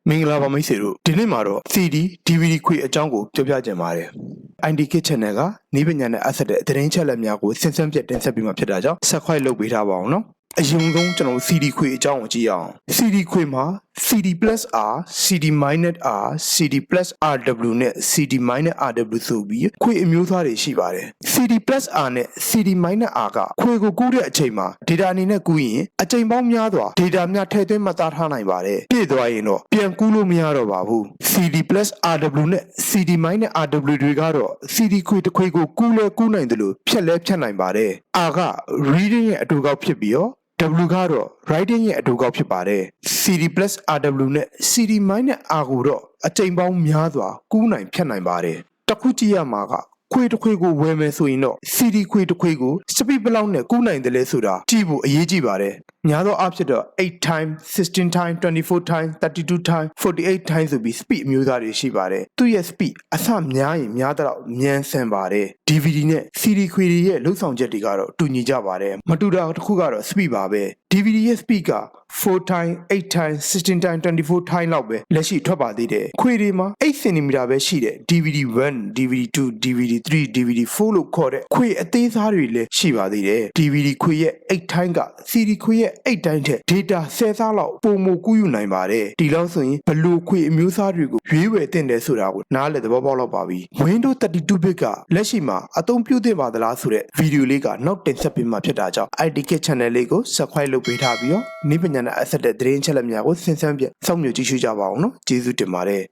မင်္ဂလာပါမိတ်ဆွေတို့ဒီနေ့မှာတော့ CD DVD ခွေအကြောင်းကိုပြောပြကြပါမယ်။ ID Kit Channel ကနီးပညာနဲ့အဆက်တဲ့သတင်းချက်လက်များကိုဆင်ဆန်းပြတ်တင်ဆက်ပေးမှာဖြစ်တာကြောင့် Subscribe လုပ်ပေးထားပါအောင်နော်။အရင်ဆုံးကျွန်တော် CD ခွေအကြောင်းကိုကြည့်အောင်။ CD ခွေမှာ CD+R, CD-R, CD+RW နဲ့ CD-RW ဆိုပြီးခွေအမျိုးအစားတွေရှိပါတယ်။ CD+R နဲ့ CD-R ကခွေကိုကူးတဲ့အချိန်မှာ data အနေနဲ့ကူးရင်အချိန်ပေါင်းများစွာ data များထည့်သွင်းမှတ်သားထားနိုင်ပါတယ်။ပြည့်သွားရင်တော့ပြန်ကူးလို့မရတော့ပါဘူး။ CD+RW နဲ့ CD-RW တွေကတော့ CD ခွေတစ်ခွေကိုကူးလဲကူးနိုင်တယ်လို့ဖြတ်လဲဖြတ်နိုင်ပါတယ်။ R က reading ရဲ့အတူကောက်ဖြစ်ပြီးတော့ W ကတော့ writing ရဲ့အတူကောက်ဖြစ်ပါတယ်။ CD+RW နဲ့ CD-R ကိုတော့အချိန်ပေါင်းများစွာကူးနိုင်ဖြတ်နိုင်ပါတယ်။တစ်ခုကြည့်ရမှာကခွေတစ်ခွေကိုဝယ်မယ်ဆိုရင်တော့ CD ခွေတစ်ခွေကို speed ဘယ်လောက်နဲ့ကူးနိုင်တယ်လဲဆိုတာကြည့်ဖို့အရေးကြီးပါတယ်။များသောအားဖြင့်တော့8 times, 16 times, 24 times, 32 times, 48 times ဆိုပြီး speed အမျိုးအစားတွေရှိပါတယ်။သူ့ရဲ့ speed အဆများရင်များတော့မြန်ဆန်ပါတယ်။ DVD နဲ့ CD ခွေတွေရဲ့လှုပ်ဆောင်ချက်တွေကတော့တူညီကြပါတယ်။မတူတာတစ်ခုကတော့ speed ပါပဲ။ DVD ရဲ့ speed က4 times, 8 times, 16 times, 24 times လောက်ပဲလက်ရှိထွက်ပါသေးတယ်။ခွေတွေမှာ8 cm ပဲရှိတဲ့ DVD-1, DVD-2, DVD-3, DVD-4 လို့ခေါ်တဲ့ခွေအသေးစားတွေလည်းရှိပါသေးတယ်။ DVD ခွေရဲ့8 times က CD ခွေရဲ့8 times ထက် data 10 ဆလောက်ပိုမိုကူးယူနိုင်ပါတယ်။ဒီလောက်ဆိုရင်ဘလို့ခွေအမျိုးအစားတွေကိုရွေးဝယ်သင့်တယ်ဆိုတာကိုနားလည်သဘောပေါက်လောက်ပါပြီ။ Windows 32-bit ကလက်ရှိမှာအသုံးပြုသင့်ပါသလားဆိုတဲ့ဗီဒီယိုလေးကနောက်တင်ဆက်ပေးမှာဖြစ်တာကြောင့် ID Kit Channel လေးကို Subscribe လုပ်ပေးထားပြီးတော့နိပညာနဲ့အဆက်တဲ့သတင်းချက်လက်များကိုဆင်ဆန်းပြစောင့်မျှော်ကြည့်ရှုကြပါအောင်နော်။ကျေးဇူးတင်ပါတယ်။